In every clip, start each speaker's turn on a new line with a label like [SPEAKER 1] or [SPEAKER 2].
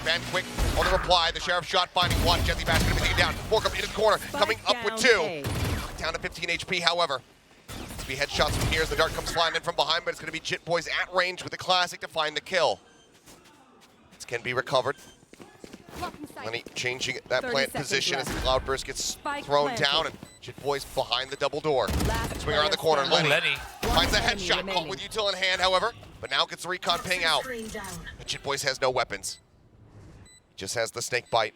[SPEAKER 1] Van quick on the reply. The Sheriff shot finding one. Jetty Bash going to be taken down. Borkum into the corner, coming up with two. Down to 15 HP, however. It's be headshots from here as the dart comes flying in from behind, but it's going to be Jit Boys at range with the classic to find the kill. This can be recovered. Lenny changing that plant position as the Cloudburst gets thrown down, and Jit Boys behind the double door. Swing around the corner, Lenny finds a headshot, caught with util in hand, however, but now gets the recon ping out. But Jit Boys has no weapons. Just has the snake bite.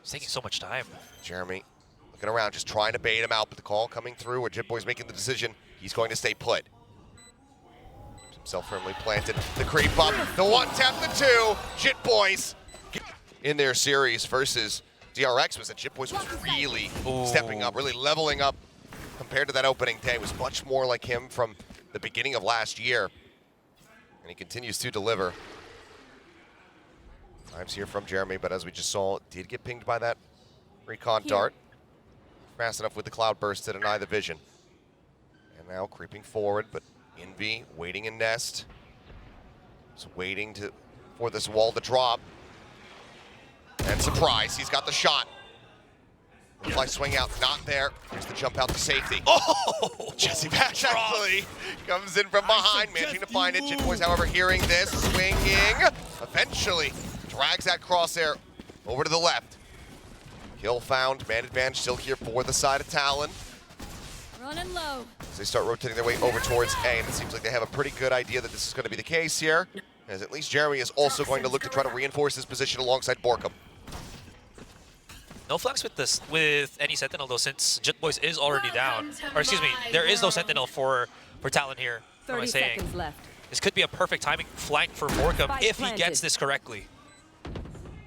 [SPEAKER 2] It's taking so much time.
[SPEAKER 1] Jeremy looking around, just trying to bait him out, but the call coming through where Jit Boys making the decision. He's going to stay put. Himself firmly planted. The creep up, the one tap, the two. Jit Boys in their series versus DRX was that Jit Boys was really stepping up, really leveling up compared to that opening day. It was much more like him from the beginning of last year. And he continues to deliver. Times here from Jeremy, but as we just saw, did get pinged by that recon dart. Fast enough with the Cloudburst to deny the vision. And now creeping forward, but Envy waiting in nest. Just waiting for this wall to drop. And surprise, he's got the shot. Fly swing out, not there. Here's the jump out to safety. Oh! Jesse Bash actually comes in from behind, managing to find it. Jit Boys, however, hearing this, swinging. Eventually drags that crosshair over to the left. Kill found, man advantage still here for the side of Talon.
[SPEAKER 3] Running low.
[SPEAKER 1] As they start rotating their way over towards A, and it seems like they have a pretty good idea that this is going to be the case here, as at least Jeremy is also going to look to try to reinforce his position alongside Borkum.
[SPEAKER 2] No flex with any Sentinel though, since Jit Boys is already down. Or excuse me, there is no Sentinel for Talon here. What am I saying? This could be a perfect timing flank for Borkum if he gets this correctly.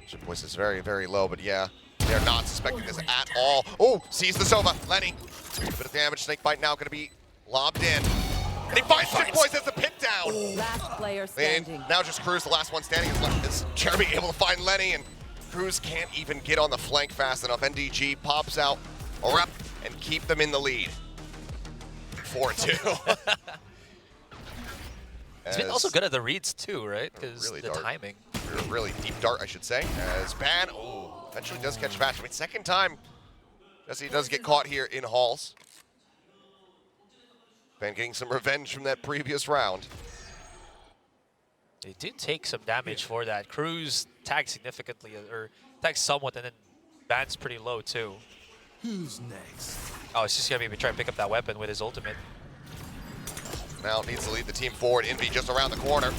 [SPEAKER 1] Jit Boys is very, very low, but yeah, they're not suspecting this at all. Oh, sees the Sova. Lenny. A bit of damage. Snake bite now going to be lobbed in. And he finds Jit Boys as the pit down.
[SPEAKER 3] Last player standing.
[SPEAKER 1] And now just Cruz, the last one standing, is Jeremy able to find Lenny, and Cruz can't even get on the flank fast enough. NDG pops out a rep and keep them in the lead. 4-2.
[SPEAKER 2] He's been also good at the reads too, right? Because
[SPEAKER 1] really
[SPEAKER 2] the timing.
[SPEAKER 1] Really deep dart, I should say. As Ban, eventually does catch Vash. I mean, second time, Jesse does get caught here in halls. Ban getting some revenge from that previous round.
[SPEAKER 2] They did take some damage for that. Cruz tagged significantly, or tagged somewhat, and then Ban's pretty low too.
[SPEAKER 4] Who's next?
[SPEAKER 2] Oh, it's just gonna maybe try and pick up that weapon with his ultimate.
[SPEAKER 1] Now needs to lead the team forward. Envy just around the corner.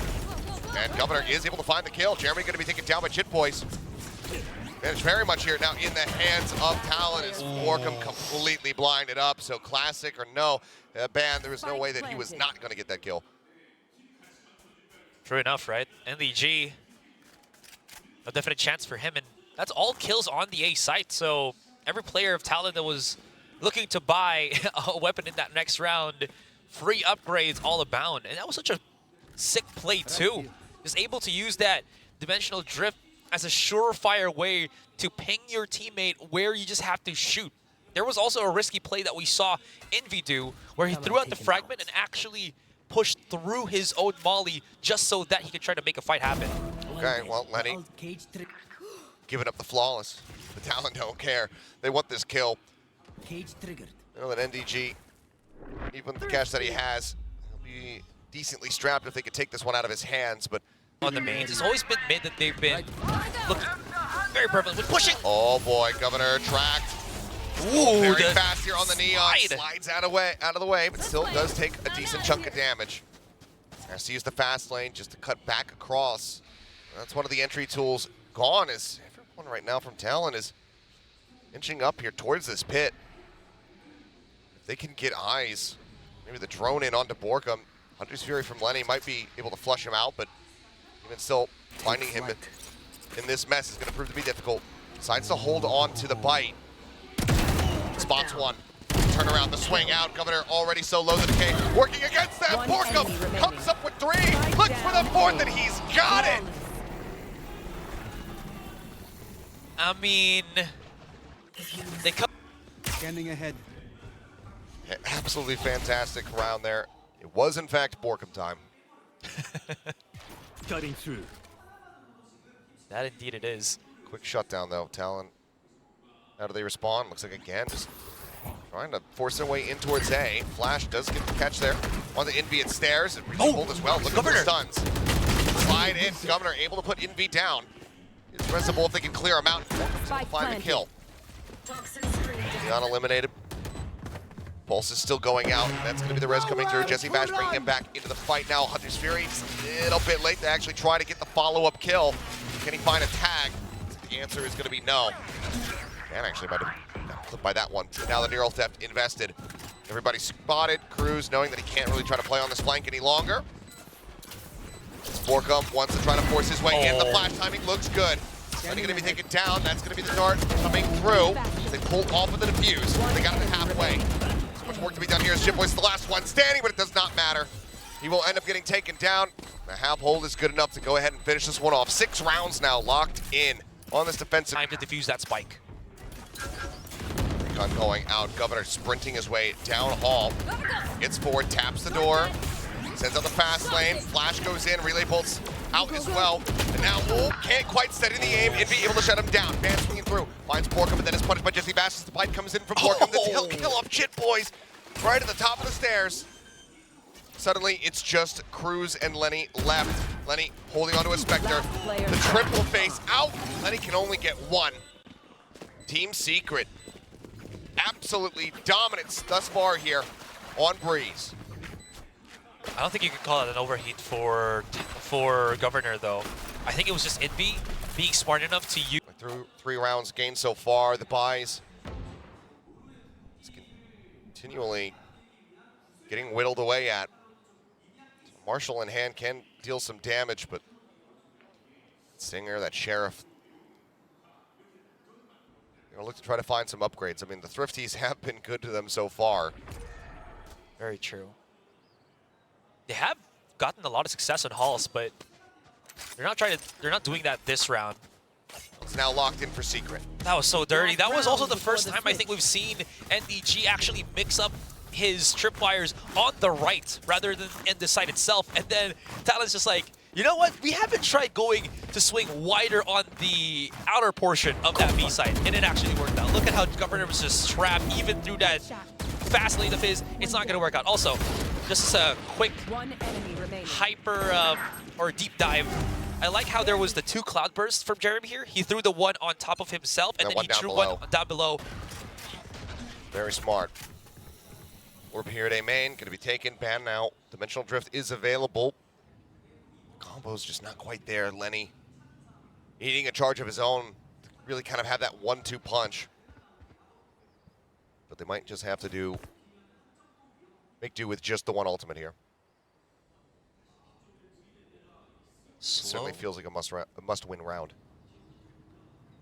[SPEAKER 1] And Governor is able to find the kill. Jeremy going to be taken down by Jit Boys. And it's very much here now in the hands of Talon as Borkum completely blinded up. So classic or no, Ban, there was no way that he was not going to get that kill.
[SPEAKER 2] True enough, right? NDG, a definite chance for him, and that's all kills on the A site. So every player of Talon that was looking to buy a weapon in that next round, free upgrades all abound. And that was such a sick play too. Just able to use that dimensional drift as a surefire way to ping your teammate where you just have to shoot. There was also a risky play that we saw Envy do where he threw out the fragment and actually pushed through his own molly just so that he could try to make a fight happen.
[SPEAKER 1] Okay, well, Lenny giving up the flawless. The Talon don't care. They want this kill.
[SPEAKER 4] Cage triggered.
[SPEAKER 1] You know that NDG, even with the cash that he has, he'll be decently strapped if they could take this one out of his hands, but
[SPEAKER 2] on the mains, it's always been mid that they've been looking very prevalent with pushing.
[SPEAKER 1] Oh boy, Governor tracked.
[SPEAKER 2] Ooh,
[SPEAKER 1] very fast here on the neon. Slides out of the way, but still does take a decent chunk of damage. Has to use the fast lane just to cut back across. That's one of the entry tools gone, as everyone right now from Talon is inching up here towards this pit. If they can get eyes, maybe the drone in onto Borkum. Hunter's Fury from Lenny might be able to flush him out, but even still, finding him in this mess is going to prove to be difficult. Decides to hold on to the bite. Spots one. Turn around, the swing out. Governor already so low that decay. Working against that. Borkum comes up with three. Looks for the fourth, and he's got it.
[SPEAKER 2] I mean, they come.
[SPEAKER 4] Scanning ahead.
[SPEAKER 1] Absolutely fantastic round there. It was, in fact, Borkum time.
[SPEAKER 4] Cutting through.
[SPEAKER 2] That indeed it is.
[SPEAKER 1] Quick shutdown though, Talon. How do they respond? Looks like again, just trying to force their way in towards A. Flash does get the catch there. On the Envy, it stairs. It pulled as well. Look at the stuns. Slide in. Governor able to put Envy down. It's pressable if they can clear him out. Find the kill. Leon eliminated. Pulse is still going out. That's going to be the res coming through. Jesse Bash bringing him back into the fight now. Hunter's Fury just a little bit late to actually try to get the follow-up kill. Can he find a tag? The answer is going to be no. And actually might have got clipped by that one. So now the neural theft invested. Everybody spotted. Cruz knowing that he can't really try to play on this flank any longer. Borkum wants to try to force his way in. The flash timing looks good. Lenny going to be taken down. That's going to be the dart coming through. They pull off of the defuse. They got it halfway. So much work to be done here as Shipboy's the last one standing, but it does not matter. He will end up getting taken down. The half hold is good enough to go ahead and finish this one off. 6 rounds now locked in on this defensive.
[SPEAKER 2] Time to defuse that spike.
[SPEAKER 1] Recon going out. Governor sprinting his way down hall. Gets forward, taps the door. Sends out the fast lane. Flash goes in. Relay bolts out as well. And now can't quite steady the aim. Envy able to shut him down. Van swinging through. Finds Borkum, but then is punished by Jesse Bash as the bite comes in from Borkum. The kill off Shit Boys right at the top of the stairs. Suddenly, it's just Cruz and Lenny left. Lenny holding onto a Spectre. The triple face out. Lenny can only get one. Team Secret. Absolutely dominance thus far here on Breeze.
[SPEAKER 2] I don't think you can call it an overheat for Governor, though. I think it was just Envy being smart enough to use.
[SPEAKER 1] Through 3 rounds gained so far, the buys continually getting whittled away at. Marshall in hand can deal some damage, but Singer, that Sheriff, gonna look to try to find some upgrades. I mean, the Thrifties have been good to them so far.
[SPEAKER 2] Very true. They have gotten a lot of success on halls, but they're not doing that this round.
[SPEAKER 1] It's now locked in for Secret.
[SPEAKER 2] That was so dirty. That was also the first time I think we've seen NDG actually mix up his tripwires on the right rather than in the side itself. And then Talon's just like, you know what? We haven't tried going to swing wider on the outer portion of that B side, and it actually worked out. Look at how Governor was just trapped even through that fast lane of his. It's not going to work out. Also, just a quick hyper or deep dive. I like how there was the 2 cloud bursts from Jeremy here. He threw the one on top of himself, and then he threw one down below.
[SPEAKER 1] Very smart. Orb here at A main, going to be taken, banned now. Dimensional Drift is available. Combo's just not quite there. Lenny needing a charge of his own to really kind of have that 1-2 punch. But they might just have to make do with just the one ultimate here. Certainly feels like a must-win round.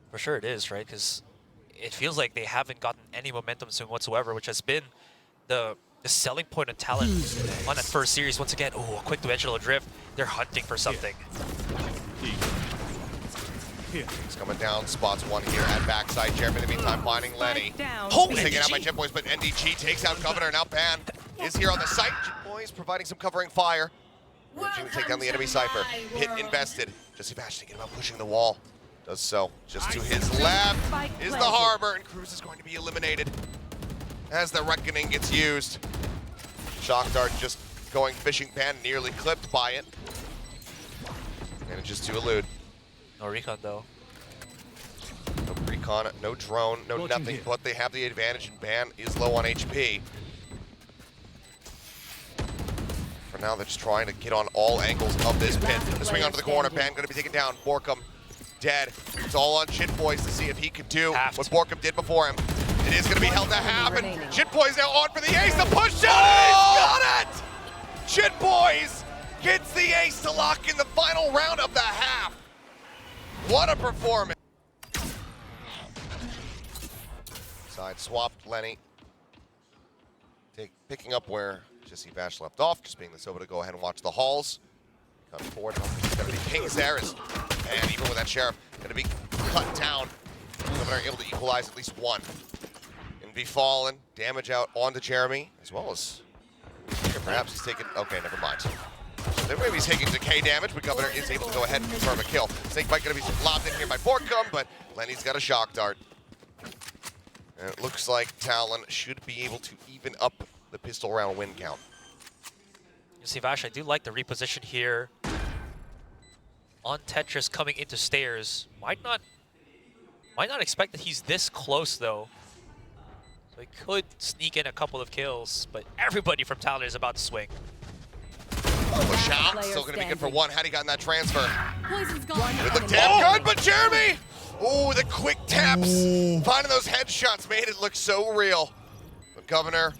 [SPEAKER 2] For sure it is, right? Because it feels like they haven't gotten any momentum soon whatsoever, which has been the selling point of Talon on that first series. Once again, oh, a quick dimensional drift. They're hunting for something.
[SPEAKER 1] He's coming down, spots one here at backside. Jeremy in the meantime finding Lenny.
[SPEAKER 2] Holy
[SPEAKER 1] taken out by Jit Boys, but NDG takes out Governor. Now Ban is here on the site. Jit Boys providing some covering fire. Urging to take down the enemy Cypher. Hit invested. Jesse Bash thinking about pushing the wall. Does so. Just to his left is the Harbor, and Cruz is going to be eliminated as the Reckoning gets used. Shock Dart just going fishing pan, nearly clipped by it. Manages to elude.
[SPEAKER 2] No recon though.
[SPEAKER 1] No recon, no drone, no nothing, but they have the advantage, and Ban is low on HP. For now, they're just trying to get on all angles of this pit. The swing onto the corner, Ban going to be taken down. Borkum dead. It's all on Shit Boys to see if he can do what Borkum did before him. It is going to be held to half, and Shit Boys now on for the ace. The push shot, he's got it! Shit Boys gets the ace to lock in the final round of the half. What a performance. Side swapped, Lenny. Picking up where Jesse Bash left off, just being this over to go ahead and watch the halls. Come forward, it's going to be Pings there, and even with that Sheriff, going to be cut down. Governor able to equalize at least one. Envy fallen, damage out onto Jeremy, as well as perhaps he's taken, okay, never mind. They're maybe taking decay damage, but Governor is able to go ahead and confirm a kill. Snakebite going to be lobbed in here by Borkum, but Lenny's got a shock dart. And it looks like Talon should be able to even up the pistol round win count.
[SPEAKER 2] You see, Vash, I do like the reposition here on Tetris coming into stairs. Might not expect that he's this close though. So he could sneak in a couple of kills, but everybody from Talon is about to swing.
[SPEAKER 1] Oh, a shot. Still going to be good for one. Had he gotten that transfer?
[SPEAKER 3] Poison's gone.
[SPEAKER 1] It looked damn good, but Jeremy! Oh, the quick taps. Finding those headshots made it look so real. But Governor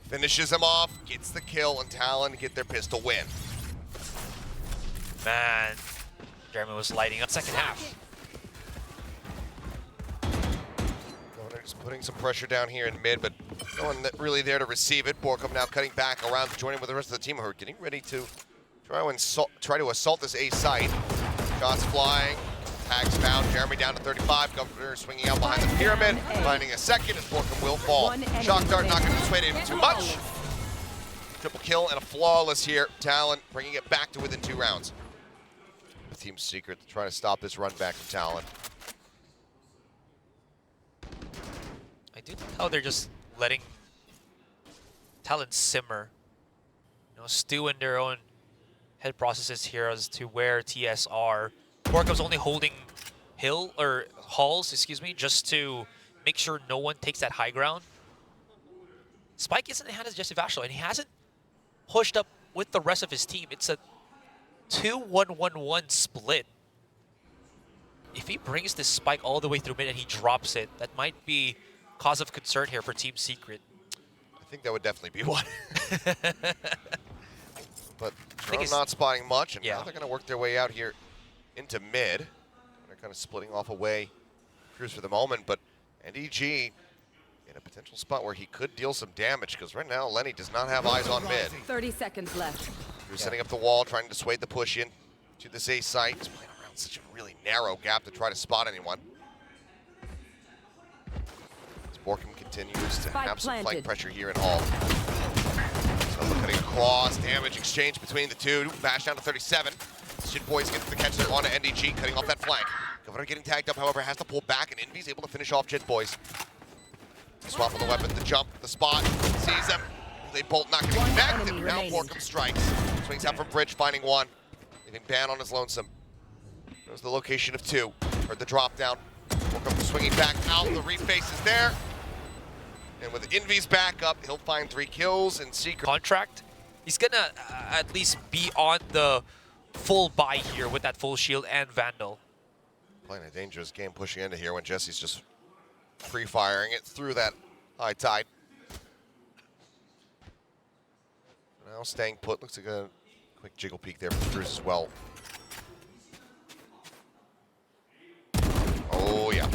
[SPEAKER 1] finishes him off, gets the kill, and Talon get their pistol win.
[SPEAKER 2] Man, Jeremy was lighting up second half.
[SPEAKER 1] Governor just putting some pressure down here in mid, but no one really there to receive it. Borkum now cutting back around to join in with the rest of the team who are getting ready to try to assault this A site. Shots flying. Tags found. Jeremy down to 35. Governor swinging out behind the pyramid. Finding a second as Borkum will fall. Shock dart not going to dissuade him too much. Triple kill and a flawless here. Talon bringing it back to within 2 rounds. The team's secret to try to stop this run back from Talon.
[SPEAKER 2] I do like how they're just letting Talon simmer. You know, stew in their own head processes here as to where TS are. Borkum's only holding halls, excuse me, just to make sure no one takes that high ground. Spike isn't in the hand of Jesse Vashlo, and he hasn't pushed up with the rest of his team. It's a 2-1-1-1 split. If he brings this Spike all the way through mid and he drops it, that might be cause of concern here for Team Secret.
[SPEAKER 1] I think that would definitely be one. But they're not spotting much, and now they're going to work their way out here into mid. They're kind of splitting off away Cruz for the moment, but NDG in a potential spot where he could deal some damage, because right now Lenny does not have eyes on mid.
[SPEAKER 3] 30 seconds left.
[SPEAKER 1] Cruz setting up the wall, trying to dissuade the push in to this A site. He's playing around such a really narrow gap to try to spot anyone. As Borkum continues to have some flank pressure here in Hall. So cutting across, damage exchange between the two. Bash down to 37. Shit Boys gets the catch there on to NDG, cutting off that flank. Governor getting tagged up, however, has to pull back, and Envy's able to finish off Jit Boys. Swap on the weapon, the jump, the spot, sees them. They bolt not getting connected. Now Borkum strikes. Swings out from bridge, finding one. Leaving Ban on his lonesome. There's the location of 2. Heard the drop down. Borkum swinging back out. The reface is there. And with Envy's back up, he'll find 3 kills in Secret.
[SPEAKER 2] Contract. He's gonna at least be on the full buy here with that full shield and Vandal.
[SPEAKER 1] Playing a dangerous game pushing into here when Jesse's just free-firing it through that high tide. Now staying put. Looks like a quick jiggle peek there from Cruz as well. Oh, yeah.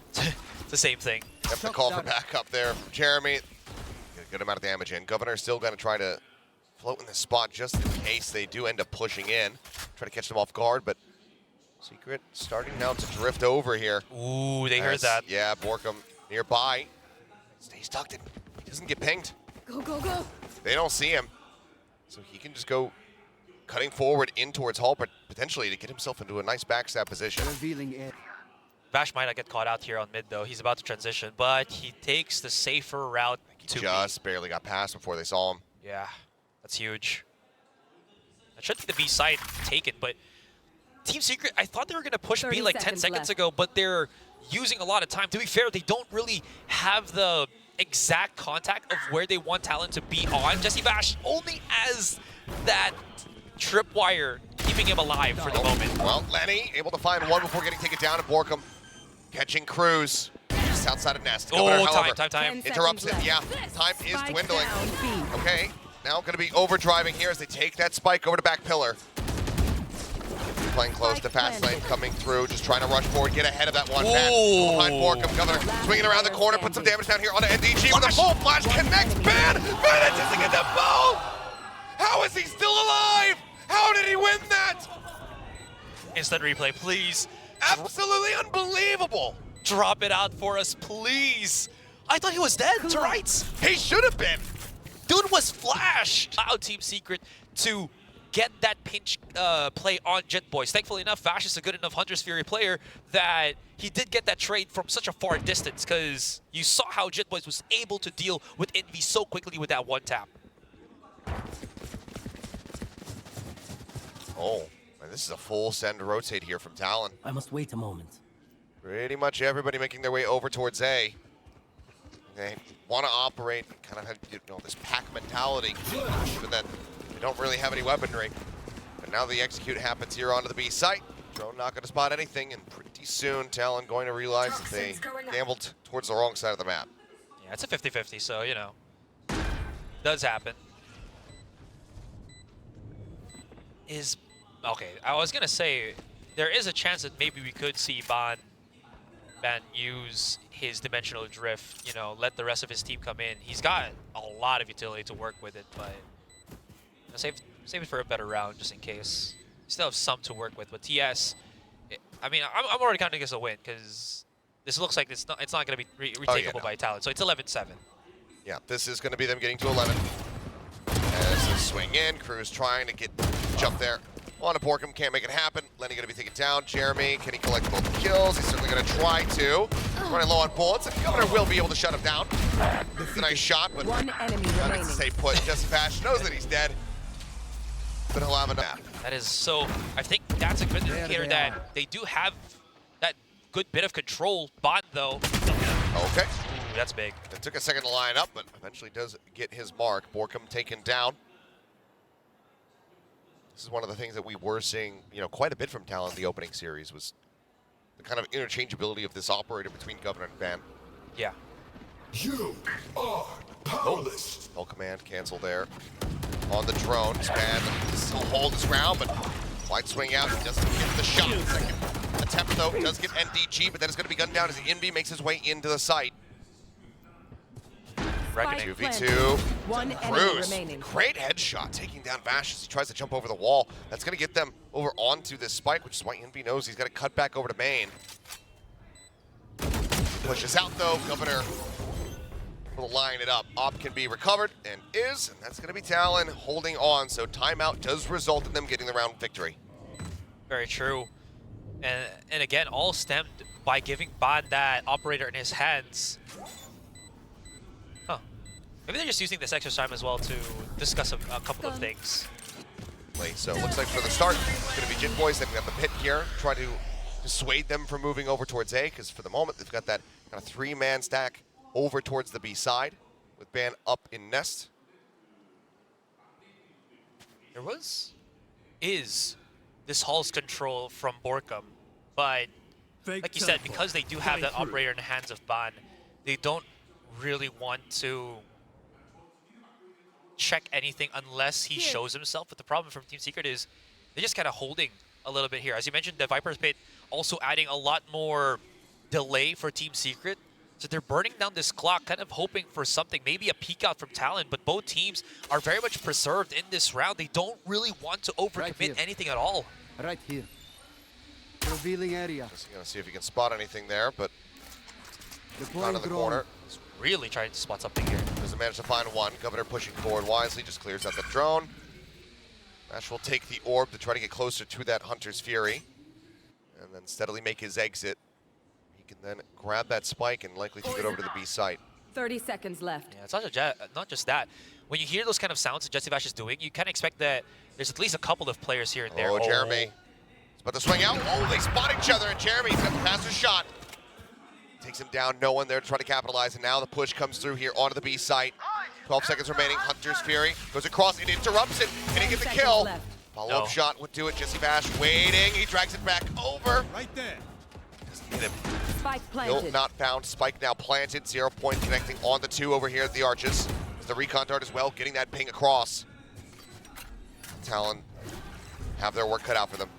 [SPEAKER 2] It's the same thing.
[SPEAKER 1] Yep, the call for backup there from Jeremy. Get a good amount of damage in. Governor's still going to try to float in this spot just in case they do end up pushing in. Try to catch them off guard, but Secret starting now to drift over here.
[SPEAKER 2] Ooh, they heard that.
[SPEAKER 1] Yeah, Borkum nearby. Stays tucked in. He doesn't get pinged.
[SPEAKER 3] Go, go, go.
[SPEAKER 1] They don't see him. So he can just go cutting forward in towards Hall, but potentially to get himself into a nice backstab position.
[SPEAKER 4] Revealing it.
[SPEAKER 2] Vash might not get caught out here on mid though. He's about to transition, but he takes the safer route to
[SPEAKER 1] just barely got past before they saw him.
[SPEAKER 2] Yeah, that's huge. That should be the B side taken, but Team Secret, I thought they were going to push B like 10 seconds ago, but they're using a lot of time. To be fair, they don't really have the exact contact of where they want Talon to be on. Jesse Vash only as that tripwire keeping him alive for the moment.
[SPEAKER 1] Well, Lenny able to find one before getting taken down, and Borkum catching Cruz just outside of Nest.
[SPEAKER 2] Oh,
[SPEAKER 1] Governor,
[SPEAKER 2] time.
[SPEAKER 1] Interrupts it. Yeah, time is dwindling. Okay, now going to be overdriving here as they take that spike over to back pillar. Playing close to fast lane, coming through, just trying to rush forward, get ahead of that one man. Behind Borkum, Governor swinging around the corner, put some damage down here onto NDG with a full flash, connects Ban! Manages to get the ball! How is he still alive? How did he win that?
[SPEAKER 2] Instant replay, please.
[SPEAKER 1] Absolutely unbelievable.
[SPEAKER 2] Drop it out for us, please. I thought he was dead to rights.
[SPEAKER 1] He should have been.
[SPEAKER 2] Dude was flashed. Allowed Team Secret to get that pinch play on Jet Boys. Thankfully enough, Vash is a good enough Hunter's Fury player that he did get that trade from such a far distance, because you saw how Jet Boys was able to deal with Envy so quickly with that one tap.
[SPEAKER 1] Oh, and this is a full send rotate here from Talon.
[SPEAKER 4] I must wait a moment.
[SPEAKER 1] Pretty much everybody making their way over towards A. They want to operate, kind of have this pack mentality, given that they don't really have any weaponry. But now the execute happens here onto the B site. Drone not going to spot anything, and pretty soon Talon going to realize that they gambled towards the wrong side of the map.
[SPEAKER 2] Yeah, it's a 50-50, so, you know, does happen. Okay, I was going to say, there is a chance that maybe we could see Ban use his dimensional drift, you know, let the rest of his team come in. He's got a lot of utility to work with it, but save it for a better round just in case. Still have some to work with, but TS, I mean, I'm already counting this a win, because this looks like it's not going to be retakeable by Talon. So it's 11-7.
[SPEAKER 1] Yeah, this is going to be them getting to 11. As they swing in, Cruz trying to get jump there. On to Borkum, can't make it happen. Lenny going to be taken down. Jeremy, can he collect both the kills? He's certainly going to try to. Running low on bullets, and Governor will be able to shut him down. It's a nice shot, but
[SPEAKER 3] One enemy
[SPEAKER 1] not
[SPEAKER 3] remaining.
[SPEAKER 1] to stay put. Jesse Bash knows that he's dead, but he'll have enough.
[SPEAKER 2] That is so, I think that's a good indicator that they do have that good bit of control. Bot, though.
[SPEAKER 1] Okay.
[SPEAKER 2] Ooh, that's big.
[SPEAKER 1] It took a second to line up, but eventually does get his mark. Borkum taken down. This is one of the things that we were seeing, quite a bit from Talon in the opening series, was the kind of interchangeability of this operator between Governor and Van.
[SPEAKER 2] Yeah.
[SPEAKER 5] You are powerless.
[SPEAKER 1] Full command cancel there on the drone. Span still hold this round, but wide swing out. He doesn't get the shot. Second attempt, though, does get NDG, but then it's going to be gunned down as Envy makes his way into the site.
[SPEAKER 2] Reckoning.
[SPEAKER 1] 2v2.
[SPEAKER 3] One enemy
[SPEAKER 1] Cruz,
[SPEAKER 3] remaining.
[SPEAKER 1] great headshot, taking down Vash as he tries to jump over the wall. That's going to get them over onto this spike, which is why Envy knows he's got to cut back over to main. Pushes out, though. Governor will line it up. Op can be recovered, and that's going to be Talon holding on. So timeout does result in them getting the round victory.
[SPEAKER 2] Very true. And again, all stemmed by giving Ban that operator in his hands. Huh. Maybe they're just using this extra time as well to discuss a couple of things.
[SPEAKER 1] So it looks like for the start, it's going to be Jit Boys. They've got the pit here, try to dissuade them from moving over towards A, because for the moment, they've got that kind of three-man stack over towards the B side, with Ban up in nest.
[SPEAKER 2] There is this Hall's control from Borkum, but like you said, because they do have that operator in the hands of Ban, they don't really want to check anything unless he shows himself. But the problem from Team Secret is they're just kind of holding a little bit here. As you mentioned, the Viper's Pit also adding a lot more delay for Team Secret. So they're burning down this clock, kind of hoping for something, maybe a peek out from Talon, but both teams are very much preserved in this round. They don't really want to overcommit anything at all.
[SPEAKER 4] Right here. Revealing area.
[SPEAKER 1] Just going to see if he can spot anything there, but
[SPEAKER 4] Deploying
[SPEAKER 1] not in the
[SPEAKER 4] drone.
[SPEAKER 1] corner.
[SPEAKER 2] Really trying to spot something here.
[SPEAKER 1] Doesn't manage to find one. Governor pushing forward wisely, just clears out the drone. Ash will take the orb to try to get closer to that Hunter's Fury, and then steadily make his exit. He can then grab that spike and likely take it over to the B site.
[SPEAKER 3] 30 seconds left.
[SPEAKER 2] Yeah, it's not just that. When you hear those kind of sounds that Jesse Vash is doing, you kind of expect that there's at least a couple of players here and there.
[SPEAKER 1] Oh, Jeremy. He's about to swing out. Oh, they spot each other, and Jeremy's got the faster shot. Takes him down, no one there to try to capitalize, and now the push comes through here onto the B site. 12 seconds remaining, Hunter's Fury goes across, it interrupts it, and he gets the kill. Follow-up shot would do it, Jesse Bash waiting, he drags it back over.
[SPEAKER 4] Right there.
[SPEAKER 1] Doesn't hit him.
[SPEAKER 3] Spike
[SPEAKER 1] Kill
[SPEAKER 3] planted.
[SPEAKER 1] not found, spike now planted, 0 point connecting on the 2 over here at the Arches. The recon dart as well, getting that ping across. Talon have their work cut out for them.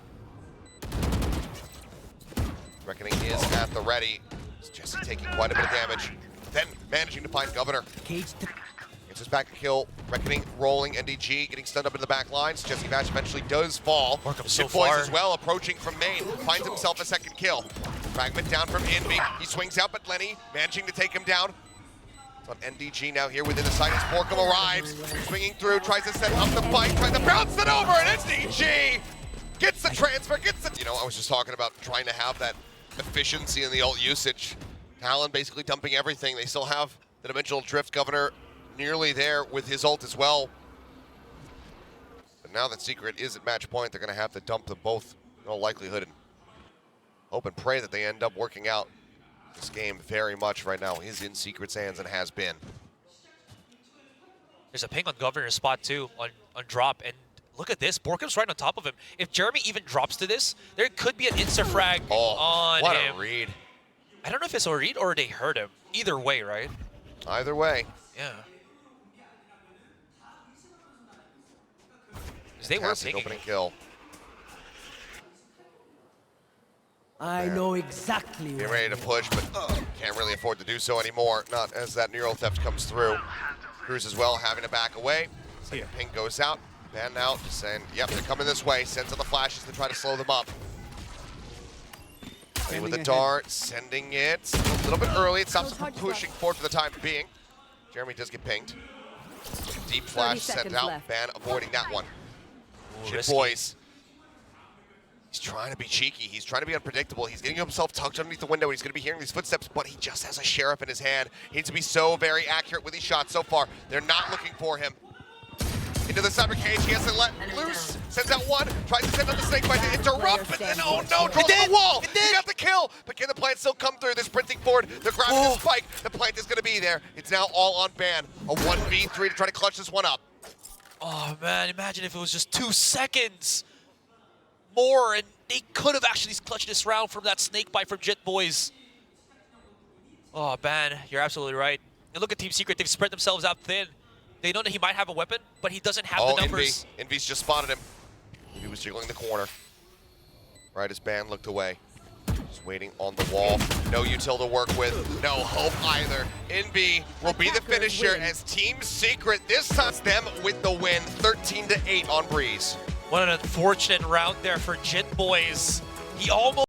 [SPEAKER 1] Reckoning is at the ready. Jesse taking quite a bit of damage, then managing to find Governor.
[SPEAKER 4] Cage.
[SPEAKER 1] Gets his back a kill. Reckoning rolling, NDG getting stunned up into the back lines. Jesse Bash eventually does fall.
[SPEAKER 2] so
[SPEAKER 1] Jit Boys
[SPEAKER 2] far.
[SPEAKER 1] as well approaching from main. Finds himself a second kill. Fragment down from Envy. He swings out, but Lenny managing to take him down. On NDG now here within the site as Borkum arrives, swinging through, tries to set up the fight, tries to bounce it over, and NDG gets the transfer, gets the... You know, I was just talking about trying to have that efficiency in the ult usage. Talon basically dumping everything. They still have the Dimensional Drift Governor nearly there with his ult as well. But now that Secret is at match point, they're going to have to dump them both in all likelihood and hope and pray that they end up working out. This game very much right now is in Secret's hands and has been.
[SPEAKER 2] There's a ping on Governor's spot too on drop, and look at this. Borkum's right on top of him. If Jeremy even drops to this, there could be an insta-frag on
[SPEAKER 1] what
[SPEAKER 2] him.
[SPEAKER 1] What a read.
[SPEAKER 2] I don't know if it's a read or they hurt him. Either way, right?
[SPEAKER 1] Either way.
[SPEAKER 2] Yeah. They were
[SPEAKER 1] Fantastic
[SPEAKER 2] pinging.
[SPEAKER 1] opening kill.
[SPEAKER 4] I know exactly
[SPEAKER 1] Get
[SPEAKER 4] where
[SPEAKER 1] ready to push, but can't really afford to do so anymore. Not as that neural theft comes through. Cruz as well having to back away. Second ping goes out. Ban now just saying, yep, they're coming this way. Sends out the flashes to try to slow them up. With the dart, sending it a little bit early. It stops them from pushing forward for the time being. Jeremy does get pinged. Deep flash sent out.
[SPEAKER 3] left.
[SPEAKER 1] Ban avoiding that one. Shit,
[SPEAKER 2] risky.
[SPEAKER 1] boys. He's trying to be cheeky. He's trying to be unpredictable. He's getting himself tucked underneath the window. He's going to be hearing these footsteps, but he just has a sheriff in his hand. He needs to be so very accurate with these shots so far. They're not looking for him. Into the cyber cage. He has to let loose. Sends out one. Tries to send out the snake bite to interrupt, but then, oh no, draws to the wall. He got the kill, but can the plant still come through? They're sprinting forward. They're grabbing the spike. The plant is going to be there. It's now all on Ban. A 1v3 to try to clutch this one up.
[SPEAKER 2] Oh man, imagine if it was just 2 seconds more and they could have actually clutched this round from that snake bite from Jit Boys. Oh man, you're absolutely right. And look at Team Secret, they've spread themselves out thin. They know that he might have a weapon, but he doesn't have the numbers.
[SPEAKER 1] Envy's just spotted him. He was jiggling the corner. Right as Ban looked away. Just waiting on the wall. No util to work with. No hope either. Envy will be the finisher as Team Secret this time them with the win. 13-8 on Breeze.
[SPEAKER 2] What an unfortunate round there for Jit Boys. He almost